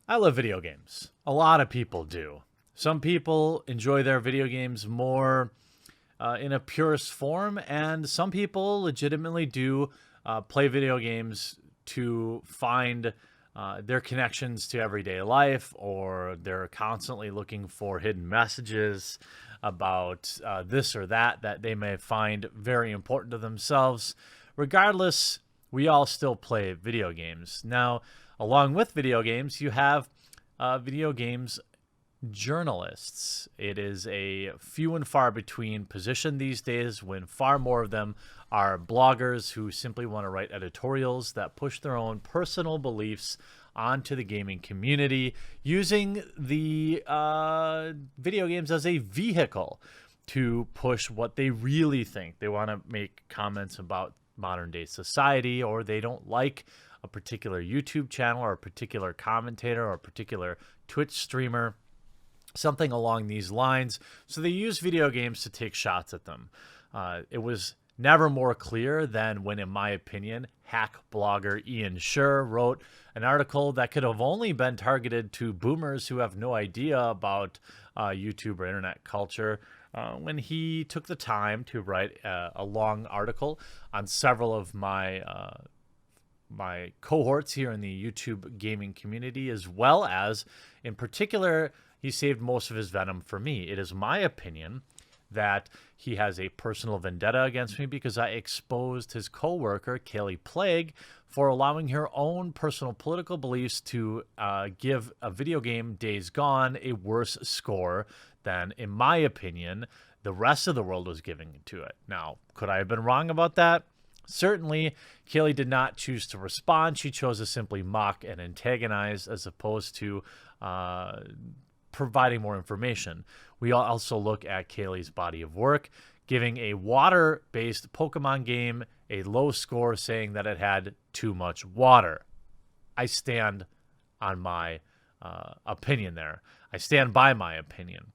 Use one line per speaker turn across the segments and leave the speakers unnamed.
I love video games. A lot of people do. Some people enjoy their video games more in a purest form, and some people legitimately do play video games to find their connections to everyday life, or they're constantly looking for hidden messages about this or that they may find very important to themselves. Regardless, we all still play video games. Now, along with video games, you have video games journalists. It is a few and far between position these days when far more of them are bloggers who simply want to write editorials that push their own personal beliefs onto the gaming community, using the video games as a vehicle to push what they really think. They want to make comments about modern day society, or they don't like a particular YouTube channel or a particular commentator or a particular Twitch streamer, something along these lines. So they use video games to take shots at them. It was never more clear than when, in my opinion, hack blogger Ian Scher wrote an article that could have only been targeted to boomers who have no idea about YouTube or internet culture, when he took the time to write a long article on several of my cohorts here in the YouTube gaming community, as well as, in particular, he saved most of his venom for me. It is my opinion that he has a personal vendetta against me because I exposed his coworker, Kaylee Plague, for allowing her own personal political beliefs to give a video game, Days Gone, a worse score than, in my opinion, the rest of the world was giving to it. Now, could I have been wrong about that? Certainly, Kaylee did not choose to respond. She chose to simply mock and antagonize as opposed to providing more information. We also look at Kaylee's body of work, giving a water-based Pokemon game a low score, saying that it had too much water. I stand on my opinion there. I stand by my opinion.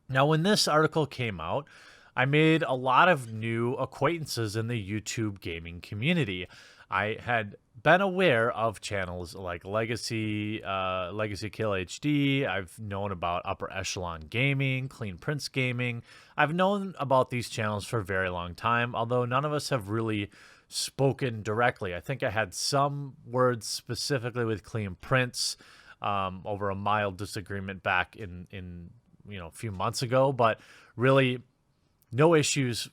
Now, when this article came out, I made a lot of new acquaintances in the YouTube gaming community. I had been aware of channels like Legacy Kill HD. I've known about Upper Echelon Gaming, Clean Prince Gaming. I've known about these channels for a very long time, although none of us have really spoken directly. I think I had some words specifically with Clean Prince over a mild disagreement back in a few months ago, but really no issues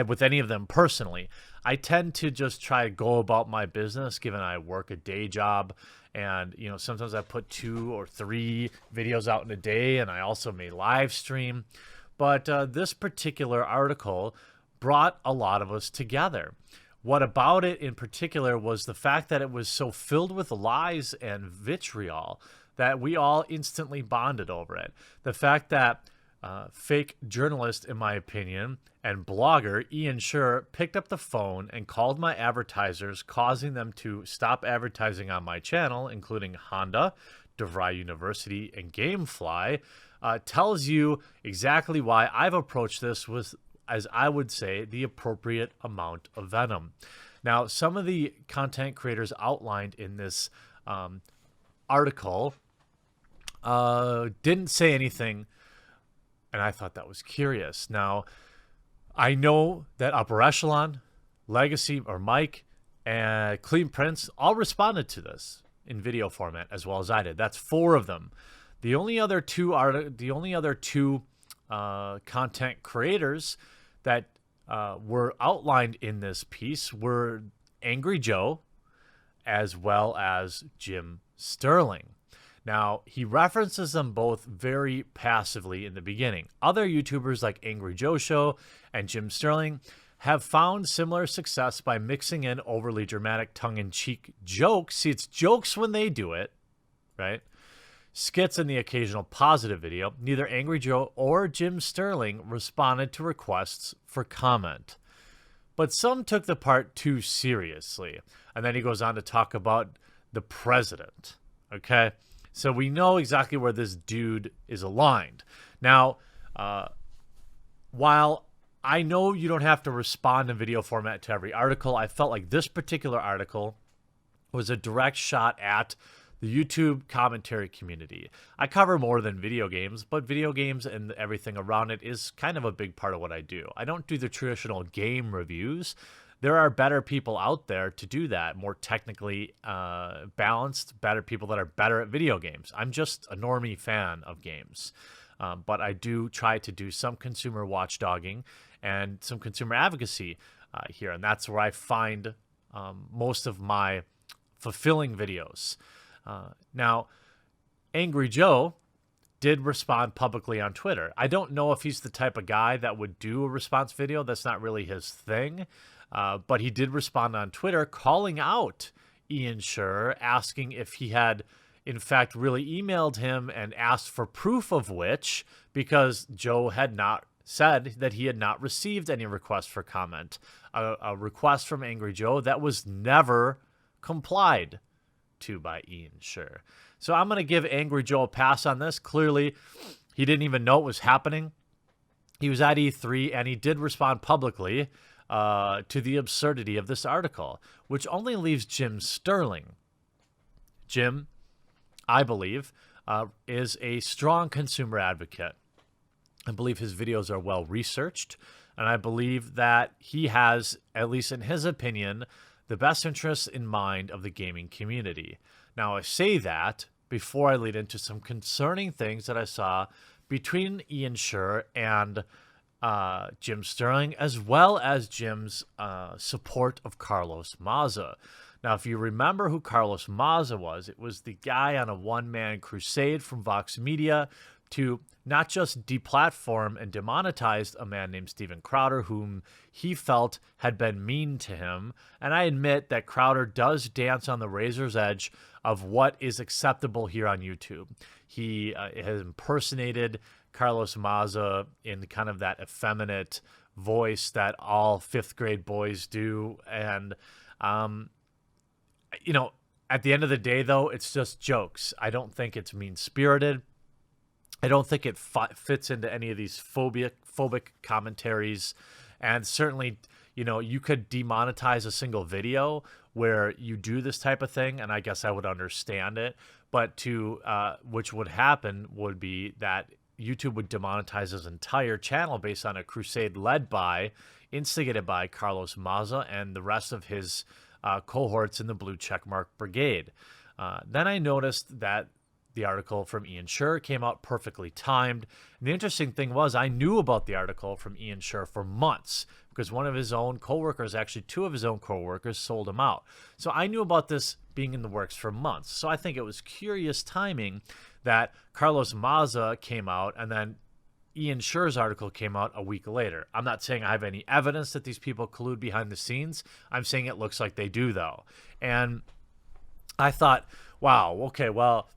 with any of them personally. I tend to just try to go about my business, given I work a day job, and sometimes I put 2 or 3 videos out in a day, and I also may live stream. But this particular article brought a lot of us together. What about it in particular was the fact that it was so filled with lies and vitriol that we all instantly bonded over it. The fact that fake journalist, in my opinion, and blogger Ian Scher picked up the phone and called my advertisers, causing them to stop advertising on my channel, including Honda, DeVry University, and Gamefly, tells you exactly why I've approached this with, as I would say, the appropriate amount of venom. Now, some of the content creators outlined in this article didn't say anything, and I thought that was curious. Now, I know that Upper Echelon, Legacy, or Mike, and Clean Prince all responded to this in video format as well as I did. That's 4 of them. The only other two content creators that were outlined in this piece were Angry Joe as well as Jim Sterling. Now, he references them both very passively in the beginning. Other YouTubers like Angry Joe Show and Jim Sterling have found similar success by mixing in overly dramatic tongue-in-cheek jokes. See, it's jokes when they do it, right? Skits and the occasional positive video. Neither Angry Joe or Jim Sterling responded to requests for comment. But some took the part too seriously. And then he goes on to talk about the president, okay? So we know exactly where this dude is aligned. Now, while I know you don't have to respond in video format to every article, I felt like this particular article was a direct shot at the YouTube commentary community. I cover more than video games, but video games and everything around it is kind of a big part of what I do. I don't do the traditional game reviews. There are better people out there to do that, more technically balanced, better people that are better at video games. I'm just a normie fan of games. But I do try to do some consumer watchdogging and some consumer advocacy here. And that's where I find most of my fulfilling videos. Now, Angry Joe did respond publicly on Twitter. I don't know if he's the type of guy that would do a response video. That's not really his thing. But he did respond on Twitter calling out Ian Scher, asking if he had, in fact, really emailed him and asked for proof of which, because Joe had not said that he had not received any request for comment. A request from Angry Joe that was never complied to by Ian Scher. So I'm going to give Angry Joe a pass on this. Clearly, he didn't even know it was happening. He was at E3, and he did respond publicly to the absurdity of this article, which only leaves Jim Sterling. Jim, I believe, is a strong consumer advocate. I believe his videos are well researched, and I believe that he has, at least in his opinion, the best interests in mind of the gaming community. Now, I say that before I lead into some concerning things that I saw between Ian Scher and Jim Sterling, as well as Jim's support of Carlos Maza. Now, if you remember who Carlos Maza was, it was the guy on a one-man crusade from Vox Media to not just deplatform and demonetize a man named Steven Crowder, whom he felt had been mean to him. And I admit that Crowder does dance on the razor's edge of what is acceptable here on YouTube. He has impersonated Carlos Maza in kind of that effeminate voice that all fifth grade boys do. And, you know, at the end of the day, though, it's just jokes. I don't think it's mean-spirited. I don't think it fits into any of these phobic commentaries. And certainly, you know, you could demonetize a single video where you do this type of thing, and I guess I would understand it. But which would happen would be that YouTube would demonetize his entire channel based on a crusade instigated by Carlos Maza and the rest of his cohorts in the Blue Checkmark Brigade. Then I noticed that the article from Ian Scher came out perfectly timed. And the interesting thing was I knew about the article from Ian Scher for months because one of his own coworkers, actually two of his own coworkers, sold him out. So I knew about this being in the works for months. So I think it was curious timing that Carlos Maza came out and then Ian Scher's article came out a week later. I'm not saying I have any evidence that these people collude behind the scenes. I'm saying it looks like they do, though. And I thought, wow, okay, well,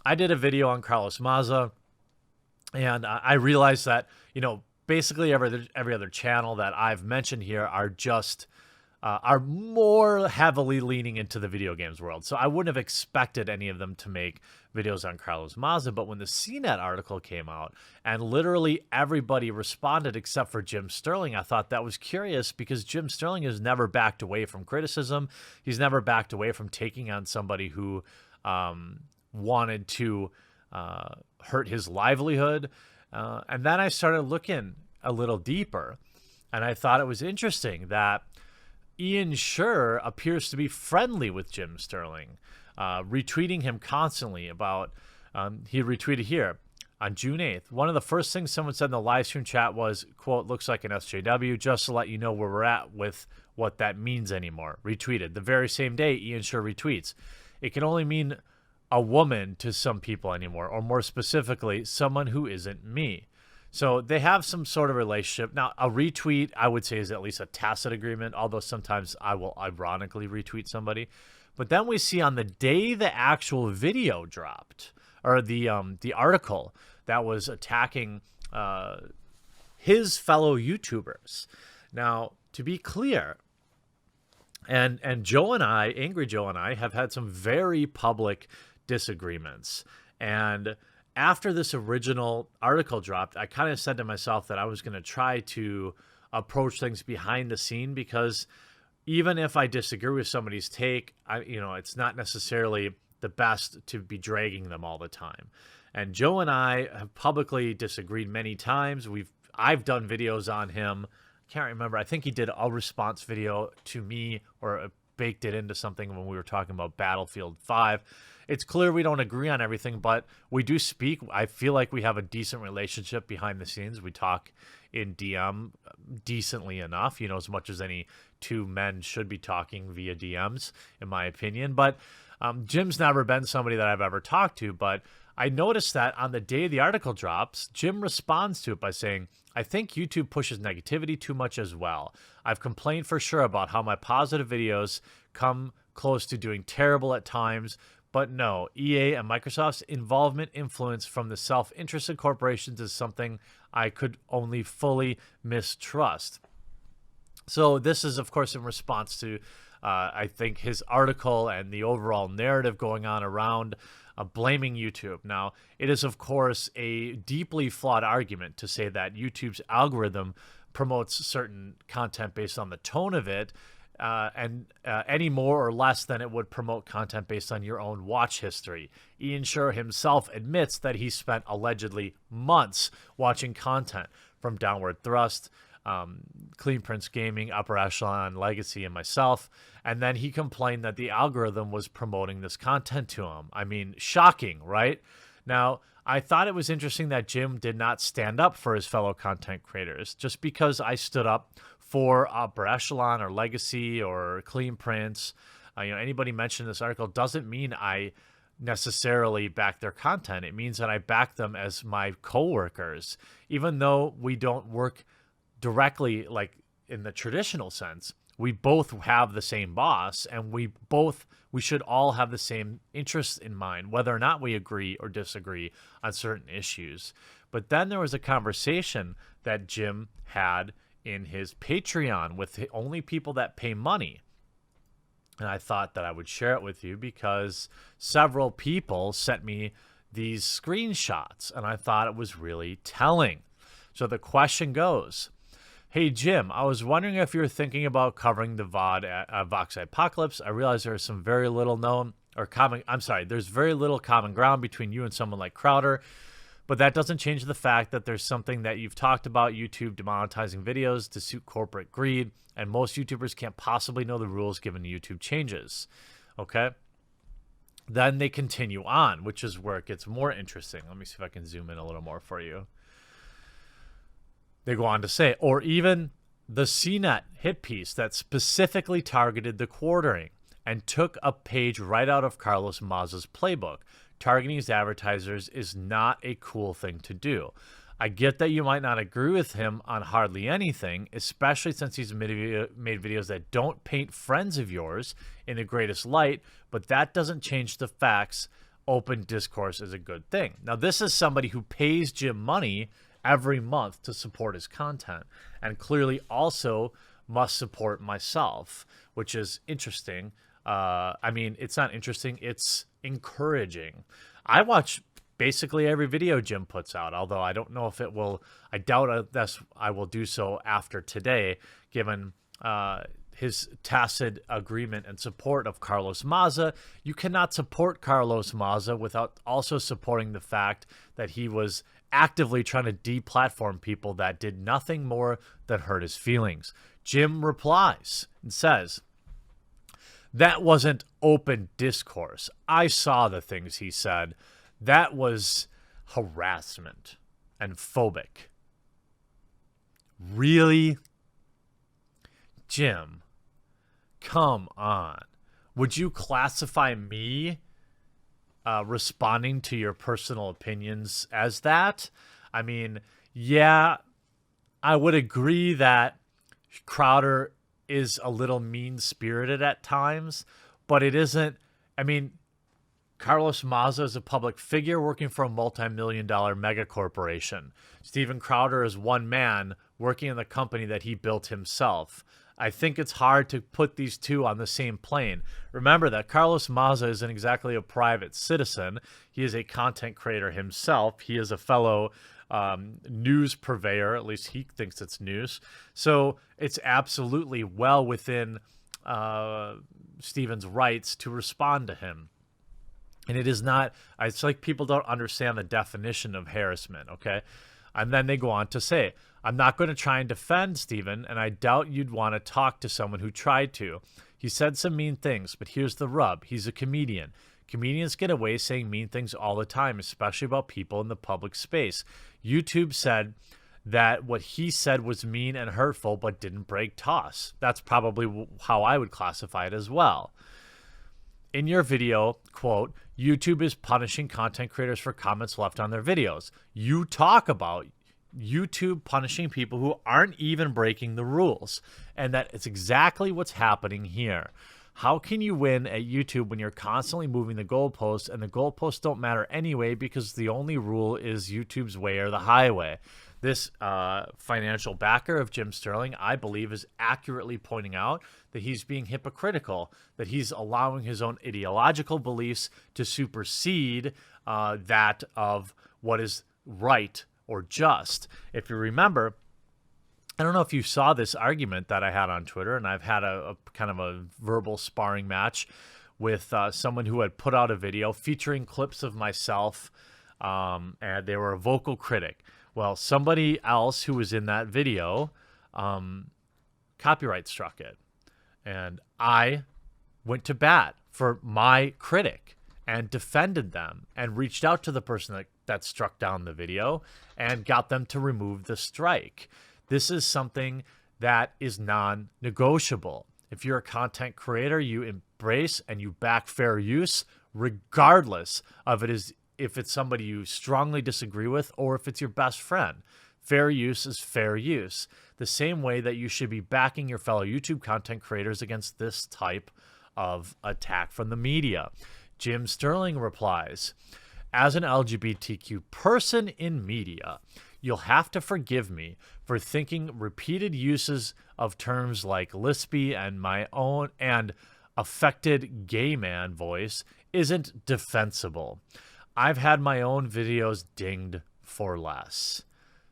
I did a video on Carlos Maza, and I realized that, you know, basically every other channel that I've mentioned here are just are more heavily leaning into the video games world. So I wouldn't have expected any of them to make videos on Carlos Maza. But when the CNET article came out and literally everybody responded except for Jim Sterling, I thought that was curious because Jim Sterling has never backed away from criticism. He's never backed away from taking on somebody who wanted to hurt his livelihood. And then I started looking a little deeper, and I thought it was interesting that Ian Scher appears to be friendly with Jim Sterling, retweeting him constantly about, he retweeted here on June 8th. One of the first things someone said in the live stream chat was, quote, looks like an SJW, just to let you know where we're at with what that means anymore. Retweeted. The very same day, Ian Scher retweets. It can only mean a woman to some people anymore, or more specifically, someone who isn't me. So they have some sort of relationship. Now, a retweet, I would say, is at least a tacit agreement, although sometimes I will ironically retweet somebody. But then we see on the day the actual video dropped, or the article that was attacking his fellow YouTubers. Now, to be clear, and Joe and I, Angry Joe and I, have had some very public disagreements. And after this original article dropped, I kind of said to myself that I was going to try to approach things behind the scene, because even if I disagree with somebody's take, it's not necessarily the best to be dragging them all the time. And Joe and I have publicly disagreed many times. I've done videos on him. I can't remember. I think he did a response video to me, or baked it into something when we were talking about Battlefield 5. It's clear we don't agree on everything, but we do speak. I feel like we have a decent relationship behind the scenes. We talk in DM decently enough, as much as any two men should be talking via DMs, in my opinion. But Jim's never been somebody that I've ever talked to, but I noticed that on the day the article drops, Jim responds to it by saying, I think YouTube pushes negativity too much as well. I've complained for sure about how my positive videos come close to doing terrible at times, but no, EA and Microsoft's involvement influence from the self-interested corporations is something I could only fully mistrust. So this is, of course, in response to, I think, his article and the overall narrative going on around blaming YouTube. Now, it is, of course, a deeply flawed argument to say that YouTube's algorithm promotes certain content based on the tone of it, and any more or less than it would promote content based on your own watch history. Ian Scher himself admits that he spent allegedly months watching content from Downward Thrust, Clean Prince Gaming, Upper Echelon, Legacy, and myself, and then he complained that the algorithm was promoting this content to him. I mean, shocking, right? Now, I thought it was interesting that Jim did not stand up for his fellow content creators. Just because I stood up for Upper Echelon or Legacy or Clean Prince, anybody mentioned this article doesn't mean I necessarily back their content. It means that I back them as my coworkers, even though we don't work directly like in the traditional sense. We both have the same boss, and we should all have the same interests in mind, whether or not we agree or disagree on certain issues. But then there was a conversation that Jim had in his Patreon with only people that pay money. And I thought that I would share it with you because several people sent me these screenshots, and I thought it was really telling. So the question goes, hey, Jim, I was wondering if you're thinking about covering the VOD at Vox Apocalypse. I realize there's very little common ground between you and someone like Crowder, but that doesn't change the fact that there's something that you've talked about, YouTube demonetizing videos to suit corporate greed, and most YouTubers can't possibly know the rules given YouTube changes. Okay? Then they continue on, which is where it gets more interesting. Let me see if I can zoom in a little more for you. They go on to say, or even the CNET hit piece that specifically targeted the quartering and took a page right out of Carlos Maza's playbook. Targeting his advertisers is not a cool thing to do. I get that you might not agree with him on hardly anything, especially since he's made videos that don't paint friends of yours in the greatest light, but that doesn't change the facts. Open discourse is a good thing. Now, this is somebody who pays Jim money every month to support his content, and clearly also must support myself, which is interesting. I mean, it's not interesting, it's encouraging. I watch basically every video Jim puts out, although I don't know if it will, I doubt I will do so after today, given his tacit agreement and support of Carlos Maza. You cannot support Carlos Maza without also supporting the fact that he was actively trying to deplatform people that did nothing more than hurt his feelings. Jim replies and says, that wasn't open discourse. I saw the things he said. That was harassment and phobic. Really? Jim, come on. Would you classify me responding to your personal opinions as that? I mean, yeah, I would agree that Crowder is a little mean-spirited at times, but it isn't. I mean, Carlos Maza is a public figure working for a multi-million-dollar mega corporation. Steven Crowder is one man working in the company that he built himself. I think it's hard to put these two on the same plane. Remember that Carlos Maza isn't exactly a private citizen. He is a content creator himself. He is a fellow news purveyor, at least he thinks it's news. So it's absolutely well within Steven's rights to respond to him. And it is not, it's like people don't understand the definition of harassment, okay? And then they go on to say, I'm not going to try and defend Stephen, and I doubt you'd want to talk to someone who tried to. He said some mean things, but here's the rub. He's a comedian. Comedians get away saying mean things all the time, especially about people in the public space. YouTube said that what he said was mean and hurtful, but didn't break toss. That's probably how I would classify it as well. In your video, quote, YouTube is punishing content creators for comments left on their videos. You talk about YouTube punishing people who aren't even breaking the rules. And that it's exactly what's happening here. How can you win at YouTube when you're constantly moving the goalposts, and the goalposts don't matter anyway because the only rule is YouTube's way or the highway? This financial backer of Jim Sterling, I believe, is accurately pointing out that he's being hypocritical, that he's allowing his own ideological beliefs to supersede that of what is right or just. If you remember, I don't know if you saw this argument that I had on Twitter, and I've had a kind of a verbal sparring match with someone who had put out a video featuring clips of myself, and they were a vocal critic. Well, somebody else who was in that video copyright struck it. And I went to bat for my critic and defended them and reached out to the person that struck down the video and got them to remove the strike. This is something that is non-negotiable. If you're a content creator, you embrace and you back fair use, regardless of if it's somebody you strongly disagree with or if it's your best friend. Fair use is fair use. The same way that you should be backing your fellow YouTube content creators against this type of attack from the media. Jim Sterling replies, as an LGBTQ person in media, you'll have to forgive me for thinking repeated uses of terms like lispy and my own and affected gay man voice isn't defensible. I've had my own videos dinged for less.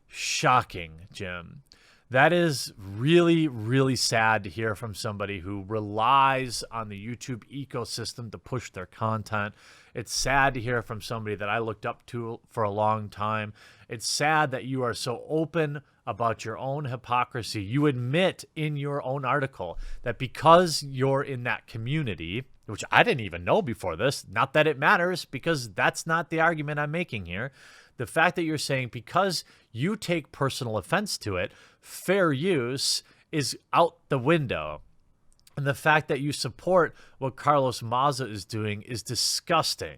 Shocking, Jim. That is really, really sad to hear from somebody who relies on the YouTube ecosystem to push their content. It's sad to hear from somebody that I looked up to for a long time. It's sad that you are so open about your own hypocrisy. You admit in your own article that because you're in that community, which I didn't even know before this, not that it matters because that's not the argument I'm making here. The fact that you're saying because you take personal offense to it, fair use is out the window. And the fact that you support what Carlos Maza is doing is disgusting.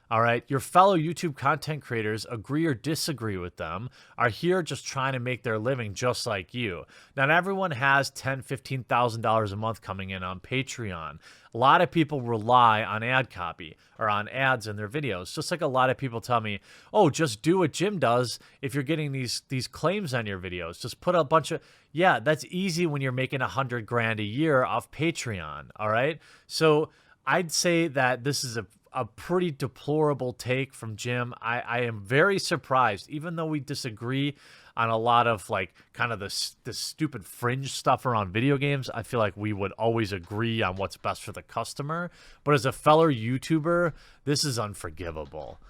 All right, your fellow YouTube content creators, agree or disagree with them, are here just trying to make their living just like you. Not everyone has $10,000, $15,000 a month coming in on Patreon. A lot of people rely on ad copy or on ads in their videos. Just like a lot of people tell me, oh, just do what Jim does if you're getting these claims on your videos. Just put a bunch of, yeah, that's easy when you're making $100,000 a year off Patreon. All right, so I'd say that this is a pretty deplorable take from Jim. I am very surprised, even though we disagree on a lot of like kind of this stupid fringe stuff around video games. I feel like we would always agree on what's best for the customer. But as a fellow YouTuber, this is unforgivable.